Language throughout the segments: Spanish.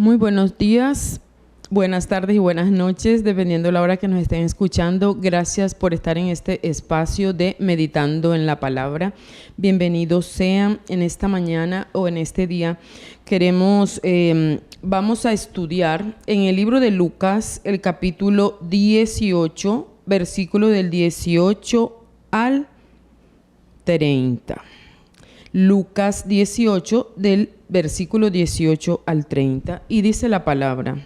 Muy buenos días, buenas tardes y buenas noches, dependiendo de la hora que nos estén escuchando. Gracias por estar en este espacio de Meditando en la Palabra. Bienvenidos sean en esta mañana o en este día. Vamos a estudiar en el libro de Lucas, el capítulo 18, versículo del 18 al 30. Lucas 18, del versículo 18 al 30, y dice la palabra: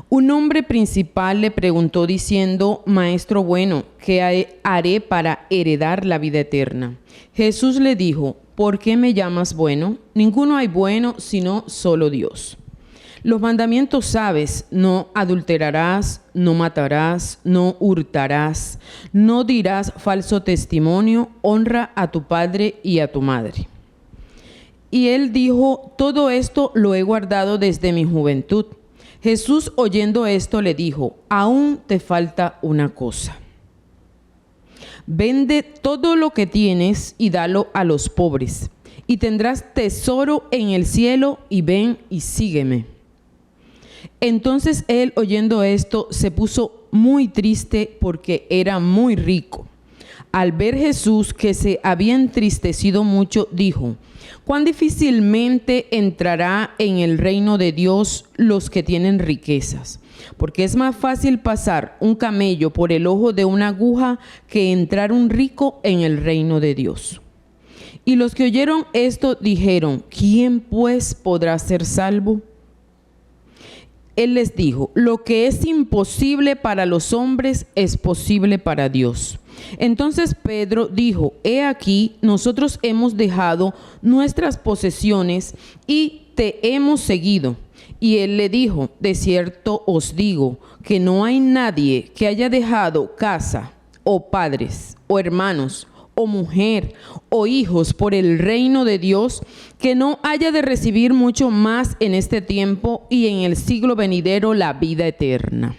Un hombre principal le preguntó diciendo: Maestro bueno, ¿qué haré para heredar la vida eterna? Jesús le dijo: ¿Por qué me llamas bueno? Ninguno hay bueno sino solo Dios. Los mandamientos sabes: no adulterarás, no matarás, no hurtarás, no dirás falso testimonio, honra a tu padre y a tu madre. Y él dijo: todo esto lo he guardado desde mi juventud. Jesús, oyendo esto, le dijo: aún te falta una cosa. Vende todo lo que tienes y dalo a los pobres, y tendrás tesoro en el cielo, y ven y sígueme. Entonces él, oyendo esto, se puso muy triste porque era muy rico. Al ver Jesús que se había entristecido mucho, dijo: cuán difícilmente entrará en el reino de Dios los que tienen riquezas, porque es más fácil pasar un camello por el ojo de una aguja que entrar un rico en el reino de Dios. Y los que oyeron esto dijeron: ¿quién pues podrá ser salvo? Él les dijo: lo que es imposible para los hombres es posible para Dios. Entonces Pedro dijo: he aquí, nosotros hemos dejado nuestras posesiones y te hemos seguido. Y él le dijo: de cierto os digo que no hay nadie que haya dejado casa, o padres, o hermanos, o mujer, o hijos por el reino de Dios, que no haya de recibir mucho más en este tiempo y en el siglo venidero la vida eterna.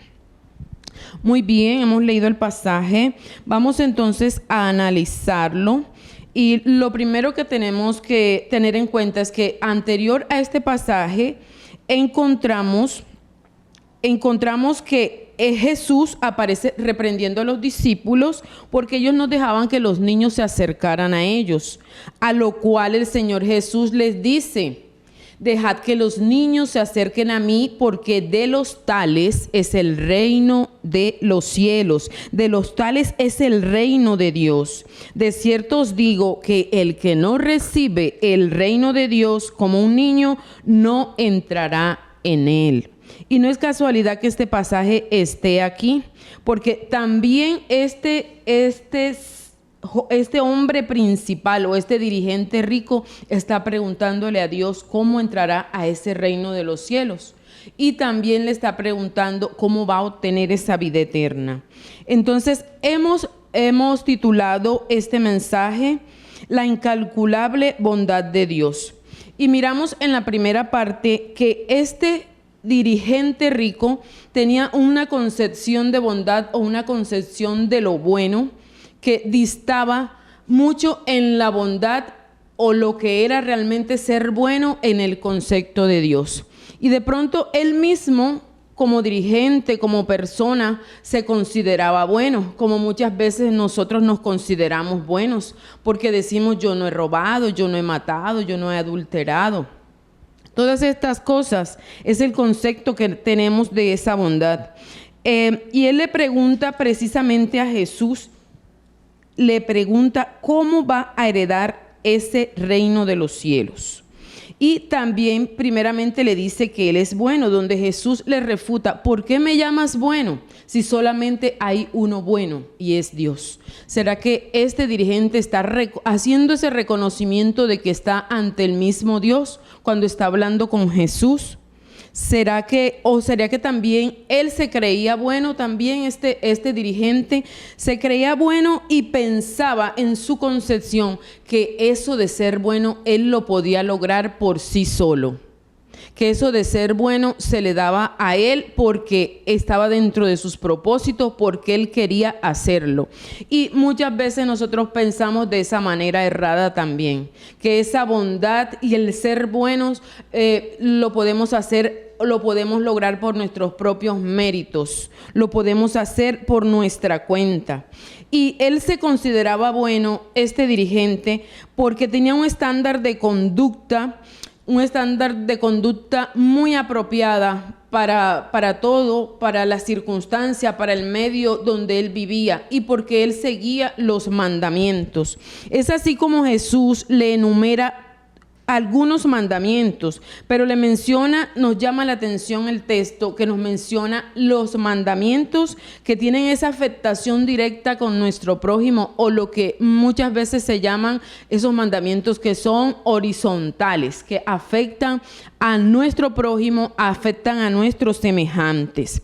Muy bien, hemos leído el pasaje. Vamos entonces a analizarlo. Y lo primero que tenemos que tener en cuenta es que anterior a este pasaje encontramos que Jesús aparece reprendiendo a los discípulos porque ellos no dejaban que los niños se acercaran a ellos, a lo cual el Señor Jesús les dice: dejad que los niños se acerquen a mí, porque de los tales es el reino de los cielos, de los tales es el reino de Dios. De cierto os digo que el que no recibe el reino de Dios como un niño, no entrará en él. Y no es casualidad que este pasaje esté aquí, porque también este hombre principal o este dirigente rico está preguntándole a Dios cómo entrará a ese reino de los cielos. Y también le está preguntando cómo va a obtener esa vida eterna. Entonces hemos titulado este mensaje: La incalculable bondad de Dios. Y miramos en la primera parte que este dirigente rico tenía una concepción de bondad o una concepción de lo bueno que distaba mucho en la bondad o lo que era realmente ser bueno en el concepto de Dios. Y de pronto él mismo, como dirigente, como persona, se consideraba bueno, como muchas veces nosotros nos consideramos buenos, porque decimos: yo no he robado, yo no he matado, yo no he adulterado. Todas estas cosas es el concepto que tenemos de esa bondad. Y él le pregunta precisamente a Jesús, le pregunta cómo va a heredar ese reino de los cielos. Y también primeramente le dice que él es bueno, donde Jesús le refuta: ¿por qué me llamas bueno si solamente hay uno bueno y es Dios? ¿Será que este dirigente está haciendo ese reconocimiento de que está ante el mismo Dios cuando está hablando con Jesús? ¿Sería que también él se creía bueno? También este dirigente se creía bueno y pensaba en su concepción que eso de ser bueno él lo podía lograr por sí solo. que eso de ser bueno se le daba a él porque estaba dentro de sus propósitos, porque él quería hacerlo. Y muchas veces nosotros pensamos de esa manera errada también, que esa bondad y el ser buenos lo podemos hacer, lo podemos lograr por nuestros propios méritos, lo podemos hacer por nuestra cuenta. Y él se consideraba bueno, este dirigente, porque tenía un estándar de conducta muy apropiada para todo, para la circunstancia, para el medio donde él vivía y porque él seguía los mandamientos. Es así como Jesús le enumera algunos mandamientos, pero le menciona, nos llama la atención el texto que nos menciona los mandamientos que tienen esa afectación directa con nuestro prójimo, o lo que muchas veces se llaman esos mandamientos que son horizontales, que afectan a nuestro prójimo, afectan a nuestros semejantes.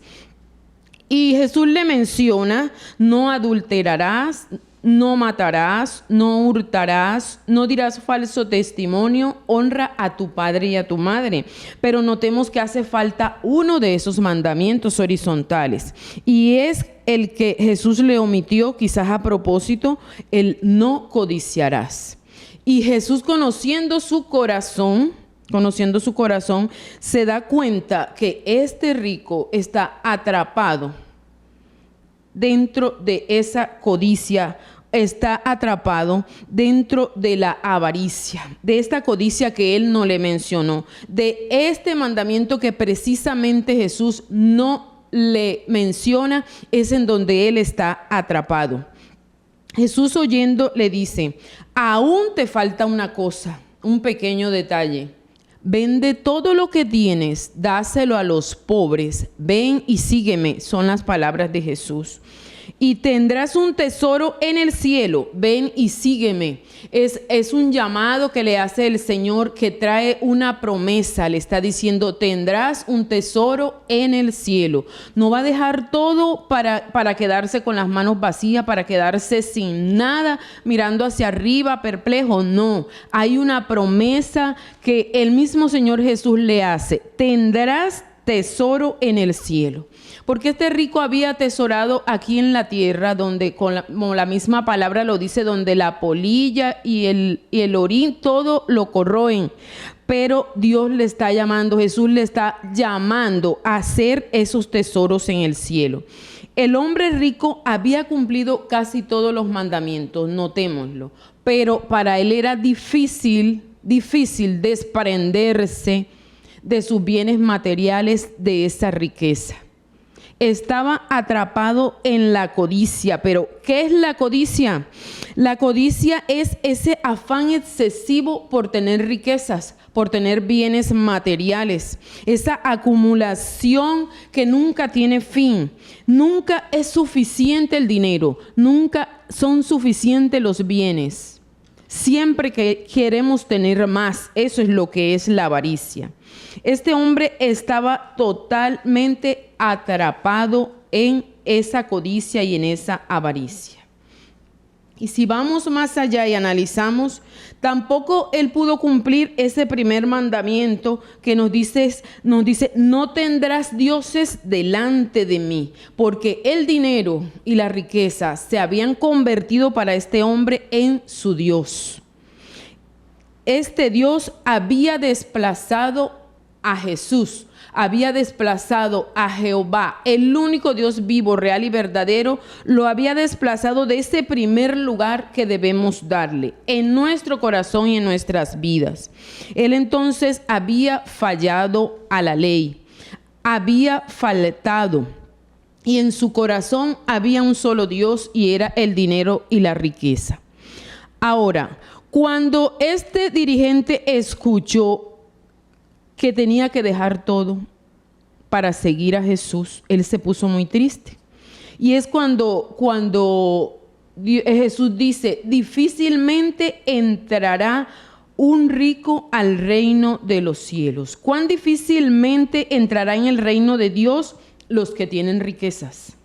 Y Jesús le menciona: no adulterarás, no matarás, no hurtarás, no dirás falso testimonio, honra a tu padre y a tu madre. Pero notemos que hace falta uno de esos mandamientos horizontales, y es el que Jesús le omitió, quizás a propósito: el no codiciarás. Y Jesús, conociendo su corazón, se da cuenta que este rico está atrapado dentro de esa codicia, está atrapado dentro de la avaricia, de esta codicia que él no le mencionó, de este mandamiento que precisamente Jesús no le menciona, es en donde él está atrapado. Jesús, oyendo, le dice: aún te falta una cosa, un pequeño detalle. Vende todo lo que tienes, dáselo a los pobres, ven y sígueme, son las palabras de Jesús. Y tendrás un tesoro en el cielo, ven y sígueme. Es un llamado que le hace el Señor, que trae una promesa. Le está diciendo: tendrás un tesoro en el cielo. No va a dejar todo para quedarse con las manos vacías, para quedarse sin nada, mirando hacia arriba, perplejo. No, hay una promesa que el mismo Señor Jesús le hace: tendrás tesoro en el cielo. Porque este rico había atesorado aquí en la tierra, donde, como la misma palabra lo dice, donde la polilla y el orín todo lo corroen. Pero Dios le está llamando, Jesús le está llamando a hacer esos tesoros en el cielo. El hombre rico había cumplido casi todos los mandamientos, notémoslo, pero para él era difícil desprenderse de sus bienes materiales, de esa riqueza. Estaba atrapado en la codicia. Pero ¿qué es la codicia? La codicia es ese afán excesivo por tener riquezas, por tener bienes materiales, esa acumulación que nunca tiene fin. Nunca es suficiente el dinero, nunca son suficientes los bienes. Siempre que queremos tener más, eso es lo que es la avaricia. Este hombre estaba totalmente atrapado en esa codicia y en esa avaricia. Y si vamos más allá y analizamos, tampoco él pudo cumplir ese primer mandamiento que nos dice, no tendrás dioses delante de mí, porque el dinero y la riqueza se habían convertido para este hombre en su Dios. Este Dios había desplazado a Jesús, había desplazado a Jehová, el único Dios vivo, real y verdadero, lo había desplazado de ese primer lugar que debemos darle en nuestro corazón y en nuestras vidas. Él entonces había fallado a la ley, había faltado, y en su corazón había un solo Dios, y era el dinero y la riqueza. Ahora, cuando este dirigente escuchó que tenía que dejar todo para seguir a Jesús, él se puso muy triste. Y es cuando Jesús dice: difícilmente entrará un rico al reino de los cielos. ¿Cuán difícilmente entrará en el reino de Dios los que tienen riquezas?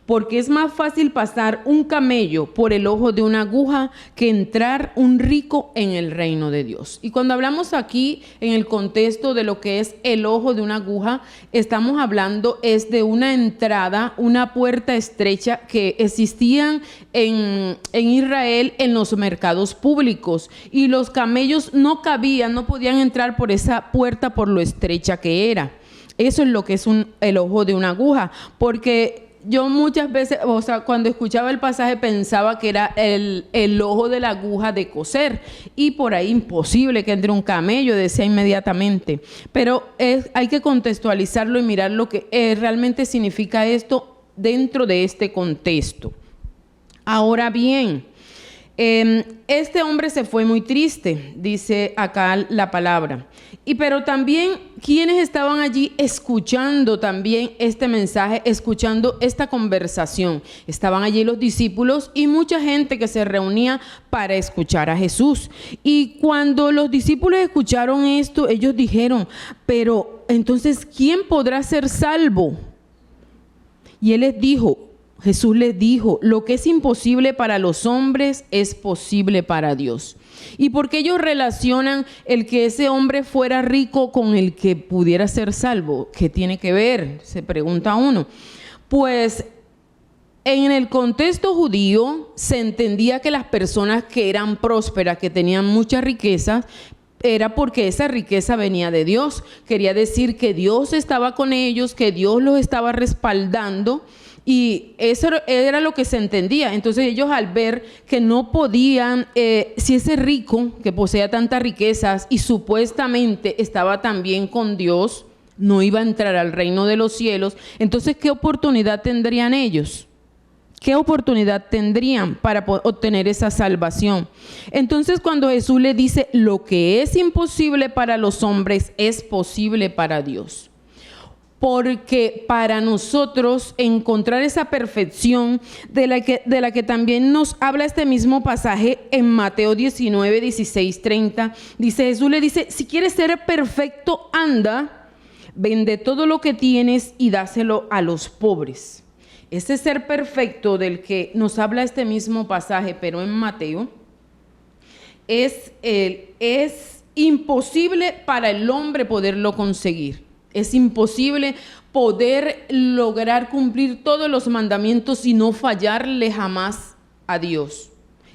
porque es más fácil pasar un camello por el ojo de una aguja que entrar un rico en el reino de Dios. Y cuando hablamos aquí en el contexto de lo que es el ojo de una aguja, estamos hablando es de una entrada, una puerta estrecha que existían en Israel en los mercados públicos, y los camellos no cabían, no podían entrar por esa puerta por lo estrecha que era. Eso es lo que es el ojo de una aguja, porque yo muchas veces, o sea, cuando escuchaba el pasaje pensaba que era el ojo de la aguja de coser, y por ahí imposible que entre un camello, decía inmediatamente. Pero hay que contextualizarlo y mirar lo que realmente significa esto dentro de este contexto. Ahora bien, este hombre se fue muy triste, dice acá la palabra. Pero también, ¿quiénes estaban allí escuchando también este mensaje, escuchando esta conversación? Estaban allí los discípulos y mucha gente que se reunía para escuchar a Jesús. Y cuando los discípulos escucharon esto, ellos dijeron, pero entonces, ¿quién podrá ser salvo? Y Jesús les dijo, lo que es imposible para los hombres es posible para Dios. ¿Y por qué ellos relacionan el que ese hombre fuera rico con el que pudiera ser salvo? ¿Qué tiene que ver? Se pregunta uno. Pues en el contexto judío se entendía que las personas que eran prósperas, que tenían muchas riquezas, era porque esa riqueza venía de Dios. Quería decir que Dios estaba con ellos, que Dios los estaba respaldando. Y eso era lo que se entendía. Entonces ellos, al ver que no podían, si ese rico que poseía tantas riquezas y supuestamente estaba también con Dios, no iba a entrar al reino de los cielos, entonces ¿qué oportunidad tendrían ellos? ¿Qué oportunidad tendrían para obtener esa salvación? Entonces, cuando Jesús le dice, lo que es imposible para los hombres es posible para Dios. Porque para nosotros encontrar esa perfección de la que también nos habla este mismo pasaje en Mateo 19, 16, 30, Jesús le dice, si quieres ser perfecto, anda, vende todo lo que tienes y dáselo a los pobres. Ese ser perfecto del que nos habla este mismo pasaje, pero en Mateo, es imposible para el hombre poderlo conseguir. Es imposible poder lograr cumplir todos los mandamientos y no fallarle jamás a Dios.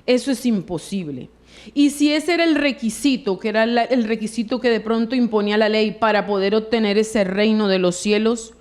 Eso es imposible. Y si ese era el requisito, que era el requisito que de pronto imponía la ley para poder obtener ese reino de los cielos,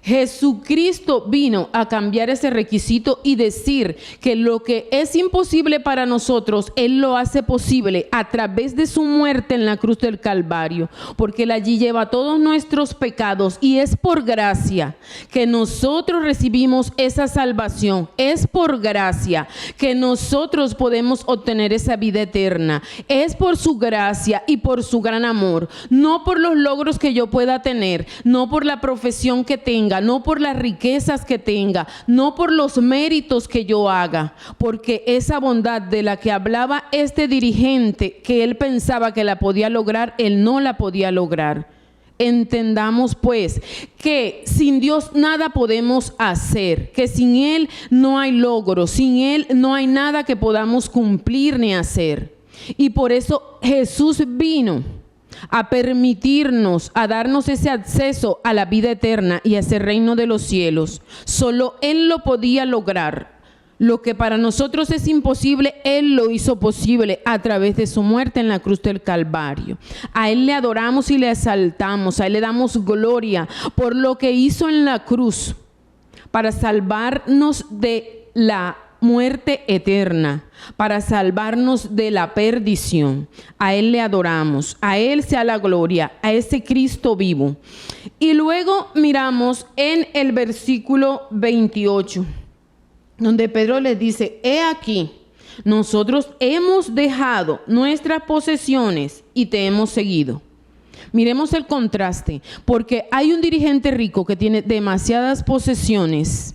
Jesucristo vino a cambiar ese requisito y decir que lo que es imposible para nosotros, Él lo hace posible a través de su muerte en la cruz del Calvario, porque Él allí lleva todos nuestros pecados y es por gracia que nosotros recibimos esa salvación. Es por gracia que nosotros podemos obtener esa vida eterna. Es por su gracia y por su gran amor, no por los logros que yo pueda tener, no por la profesión que tenga, no por las riquezas que tenga, no por los méritos que yo haga, porque esa bondad de la que hablaba este dirigente, que él pensaba que la podía lograr, él no la podía lograr. Entendamos pues que sin Dios nada podemos hacer, que sin Él no hay logro, sin Él no hay nada que podamos cumplir ni hacer. Y por eso Jesús vino a permitirnos, a darnos ese acceso a la vida eterna y a ese reino de los cielos. Solo Él lo podía lograr. Lo que para nosotros es imposible, Él lo hizo posible a través de su muerte en la cruz del Calvario. A Él le adoramos y le exaltamos, a Él le damos gloria por lo que hizo en la cruz para salvarnos de la muerte eterna, para salvarnos de la perdición. A Él le adoramos, a Él sea la gloria, a ese Cristo vivo. Y luego miramos en el versículo 28, donde Pedro les dice, he aquí, nosotros hemos dejado nuestras posesiones y te hemos seguido. Miremos el contraste, porque hay un dirigente rico que tiene demasiadas posesiones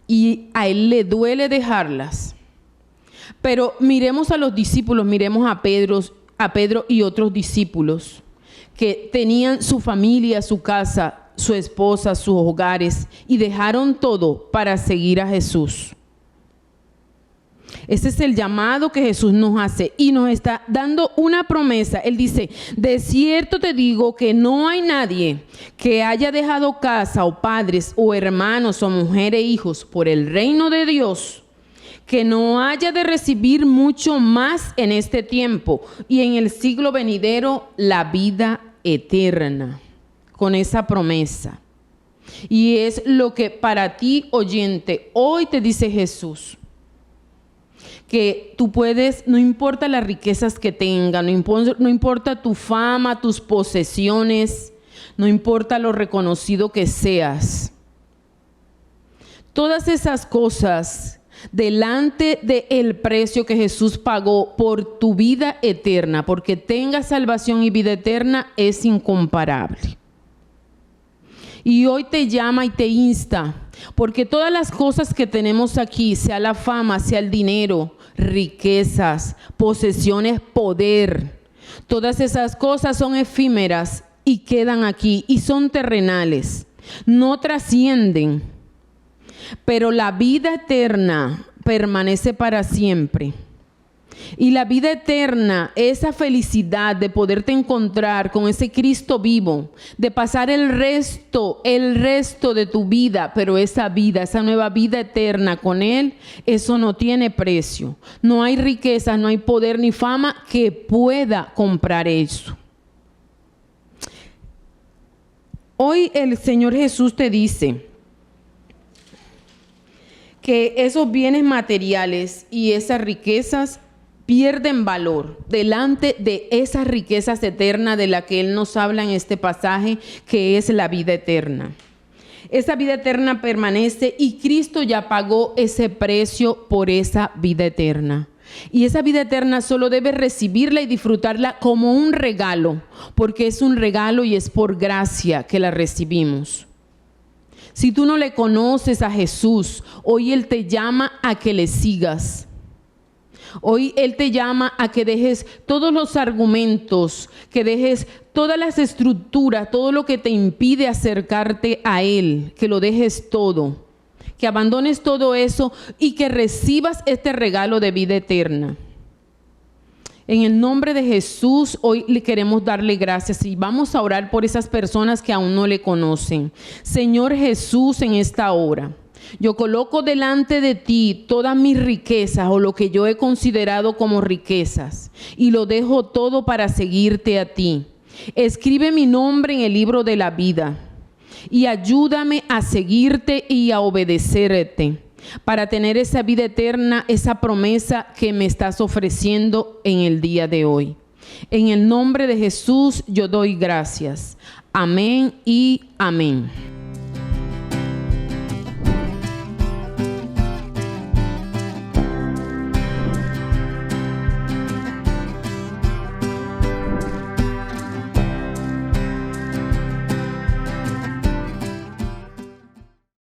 y a él le duele dejarlas. Pero miremos a los discípulos, miremos a Pedro y otros discípulos que tenían su familia, su casa, su esposa, sus hogares y dejaron todo para seguir a Jesús. Ese es el llamado que Jesús nos hace y nos está dando una promesa. Él dice, de cierto te digo que no hay nadie que haya dejado casa o padres o hermanos o mujeres e hijos por el reino de Dios, que no haya de recibir mucho más en este tiempo y en el siglo venidero la vida eterna. Con esa promesa. Y es lo que para ti, oyente, hoy te dice Jesús. Que tú puedes, no importa las riquezas que tengas, no importa tu fama, tus posesiones, no importa lo reconocido que seas. Todas esas cosas delante del precio que Jesús pagó por tu vida eterna, porque tengas salvación y vida eterna, es incomparable. Y hoy te llama y te insta, porque todas las cosas que tenemos aquí, sea la fama, sea el dinero, riquezas, posesiones, poder, todas esas cosas son efímeras y quedan aquí y son terrenales, no trascienden, pero la vida eterna permanece para siempre. Y la vida eterna, esa felicidad de poderte encontrar con ese Cristo vivo, de pasar el resto de tu vida, pero esa vida, esa nueva vida eterna con Él, eso no tiene precio. No hay riquezas, no hay poder ni fama que pueda comprar eso. Hoy el Señor Jesús te dice que esos bienes materiales y esas riquezas pierden valor delante de esas riquezas eternas de la que Él nos habla en este pasaje, que es la vida eterna. Esa vida eterna permanece y Cristo ya pagó ese precio por esa vida eterna. Y esa vida eterna solo debes recibirla y disfrutarla como un regalo, porque es un regalo y es por gracia que la recibimos. Si tú no le conoces a Jesús, hoy Él te llama a que le sigas. Hoy Él te llama a que dejes todos los argumentos, que dejes todas las estructuras, todo lo que te impide acercarte a Él, que lo dejes todo, que abandones todo eso y que recibas este regalo de vida eterna. En el nombre de Jesús, hoy le queremos darle gracias y vamos a orar por esas personas que aún no le conocen. Señor Jesús, en esta hora, yo coloco delante de ti todas mis riquezas o lo que yo he considerado como riquezas y lo dejo todo para seguirte a ti. Escribe mi nombre en el libro de la vida y ayúdame a seguirte y a obedecerte para tener esa vida eterna, esa promesa que me estás ofreciendo en el día de hoy. En el nombre de Jesús yo doy gracias. Amén y amén.